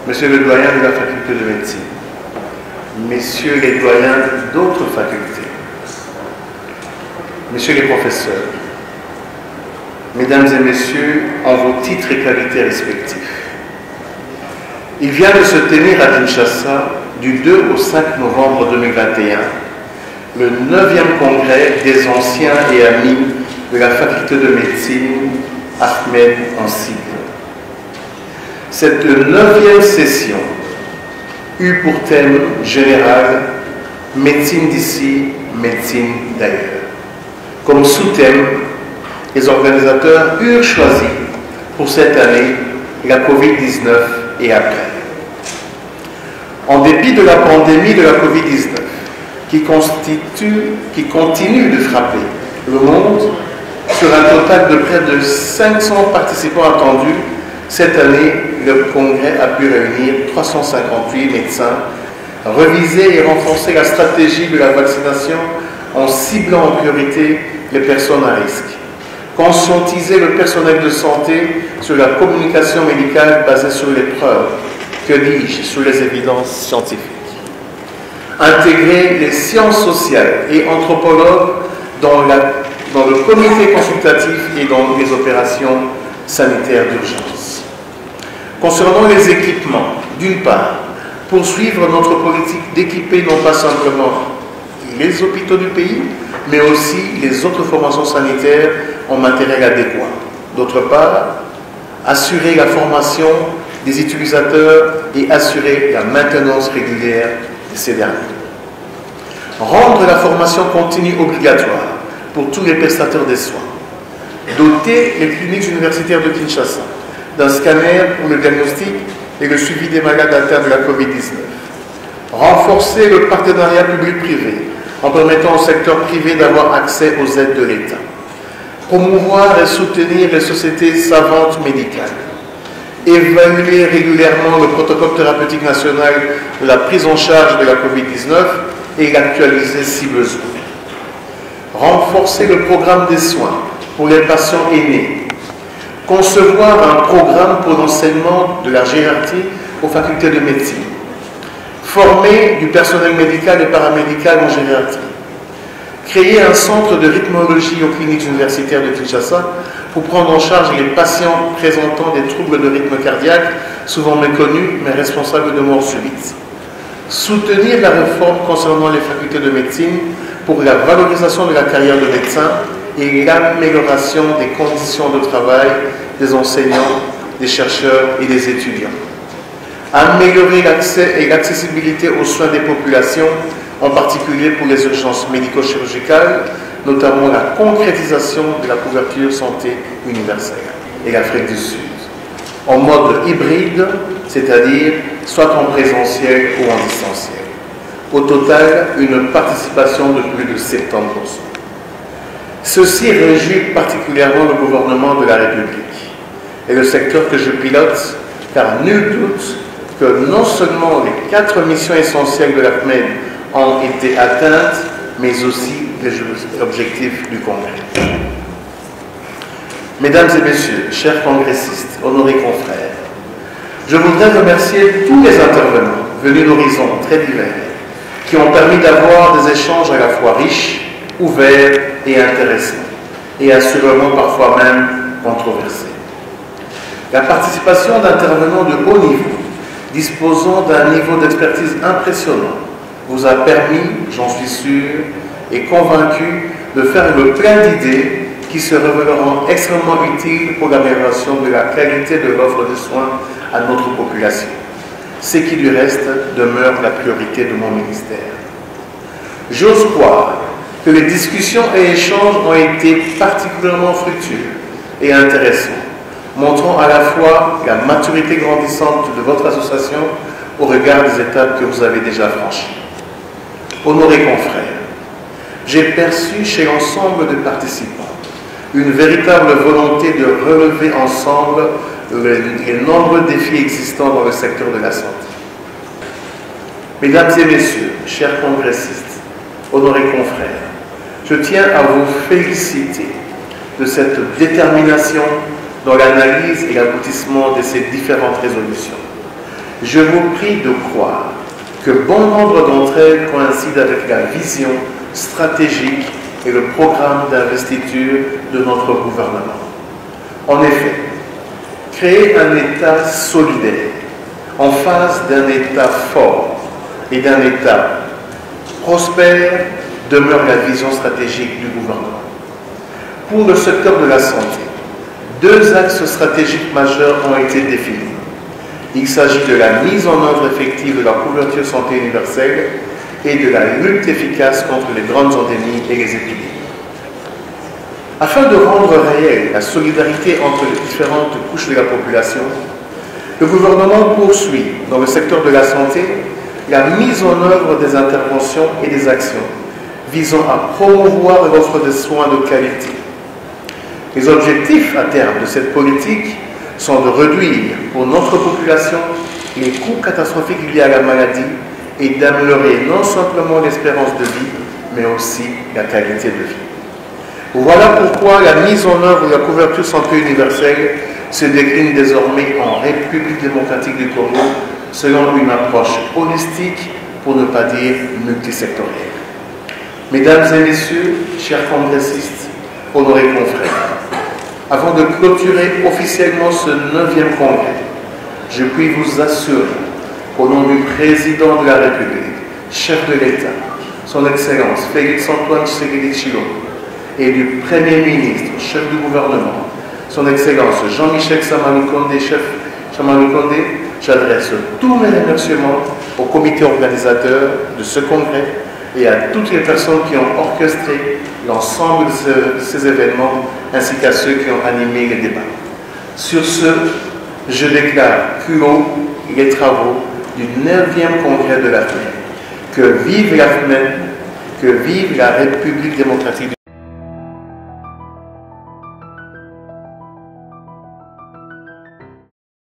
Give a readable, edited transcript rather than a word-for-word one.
Monsieur le doyen de la faculté de médecine, messieurs les doyens d'autres facultés, messieurs les professeurs, mesdames et messieurs, en vos titres et qualités respectifs, il vient de se tenir à Kinshasa du 2 au 5 novembre 2021 le 9e congrès des anciens et amis de la faculté de médecine Ahmed en sigle. Cette 9e session eut pour thème général « Médecine d'ici, médecine d'ailleurs ». Comme sous-thème, les organisateurs eurent choisi pour cette année la Covid-19 et après. En dépit de la pandémie de la Covid-19 qui continue de frapper le monde, sur un total de près de 500 participants attendus, cette année, le congrès a pu réunir 358 médecins, reviser et renforcer la stratégie de la vaccination en ciblant en priorité les personnes à risque, conscientiser le personnel de santé sur la communication médicale basée sur les preuves, que dis-je, sur les évidences scientifiques, intégrer les sciences sociales et anthropologues dans le comité consultatif et dans les opérations sanitaires d'urgence. Concernant les équipements, d'une part, poursuivre notre politique d'équiper non pas simplement les hôpitaux du pays, mais aussi les autres formations sanitaires en matériel adéquat. D'autre part, assurer la formation des utilisateurs et assurer la maintenance régulière de ces derniers. Rendre la formation continue obligatoire pour tous les prestataires des soins. Doter les cliniques universitaires de Kinshasa d'un scanner pour le diagnostic et le suivi des malades atteints de la Covid-19. Renforcer le partenariat public-privé en permettant au secteur privé d'avoir accès aux aides de l'État. Promouvoir et soutenir les sociétés savantes médicales. Évaluer régulièrement le protocole thérapeutique national de la prise en charge de la Covid-19 et l'actualiser si besoin. Renforcer le programme des soins pour les patients aînés. Concevoir un programme pour l'enseignement de la gériatrie aux facultés de médecine. Former du personnel médical et paramédical en gériatrie. Créer un centre de rythmologie aux cliniques universitaires de Kinshasa pour prendre en charge les patients présentant des troubles de rythme cardiaque, souvent méconnus, mais responsables de mort subite. Soutenir la réforme concernant les facultés de médecine pour la valorisation de la carrière de médecin et l'amélioration des conditions de travail des enseignants, des chercheurs et des étudiants. Améliorer l'accès et l'accessibilité aux soins des populations, en particulier pour les urgences médico-chirurgicales, notamment la concrétisation de la couverture santé universelle et l'Afrique du Sud, en mode hybride, c'est-à-dire soit en présentiel ou en distanciel. Au total, une participation de plus de 70%. Ceci réjouit particulièrement le gouvernement de la République et le secteur que je pilote, car nul doute que non seulement les 4 missions essentielles de l'ACMED ont été atteintes, mais aussi les objectifs du Congrès. Mesdames et messieurs, chers congressistes, honorés confrères, je voudrais remercier tous les intervenants venus d'horizons très divers qui ont permis d'avoir des échanges à la fois riches, ouverts et intéressants, et assurément parfois même controversés. La participation d'intervenants de haut niveau, disposant d'un niveau d'expertise impressionnant, vous a permis, j'en suis sûr, et convaincu de faire le plein d'idées qui se révéleront extrêmement utiles pour l'amélioration de la qualité de l'offre de soins à notre population, ce qui du reste demeure la priorité de mon ministère. J'ose croire que les discussions et échanges ont été particulièrement fructueux et intéressants, montrant à la fois la maturité grandissante de votre association au regard des étapes que vous avez déjà franchies. Honorés confrères, j'ai perçu chez l'ensemble des participants une véritable volonté de relever ensemble les nombreux défis existants dans le secteur de la santé. Mesdames et messieurs, chers congressistes, honorés confrères, je tiens à vous féliciter de cette détermination dans l'analyse et l'aboutissement de ces différentes résolutions. je vous prie de croire que bon nombre d'entre elles coïncident avec la vision stratégique et le programme d'investiture de notre gouvernement. En effet, créer un État solidaire en face d'un État fort et d'un État prospère demeure la vision stratégique du gouvernement. Pour le secteur de la santé, deux axes stratégiques majeurs ont été définis. Il s'agit de la mise en œuvre effective de la couverture santé universelle et de la lutte efficace contre les grandes endémies et les épidémies. Afin de rendre réelle la solidarité entre les différentes couches de la population, le gouvernement poursuit, dans le secteur de la santé, la mise en œuvre des interventions et des actions visant à promouvoir l'offre de soins de qualité. Les objectifs à terme de cette politique sont de réduire pour notre population les coûts catastrophiques liés à la maladie et d'améliorer non simplement l'espérance de vie, mais aussi la qualité de vie. Voilà pourquoi la mise en œuvre de la couverture santé universelle se décline désormais en République démocratique du Congo selon une approche holistique, pour ne pas dire multisectorielle. Mesdames et messieurs, chers congressistes, honorés confrères, avant de clôturer officiellement ce 9e congrès, je puis vous assurer qu'au nom du président de la République, chef de l'État, son Excellence Félix-Antoine Tshisekedi Tshilombo, et du Premier ministre, chef du gouvernement, son Excellence Jean-Michel Sama-Lukonde, chef Sama-Lukonde, j'adresse tous mes remerciements au comité organisateur de ce congrès et à toutes les personnes qui ont orchestré l'ensemble de ces événements, ainsi qu'à ceux qui ont animé les débats. Sur ce, je déclare clos les travaux du 9e congrès de la FMEN. Que vive la FMEN, que vive la République démocratique du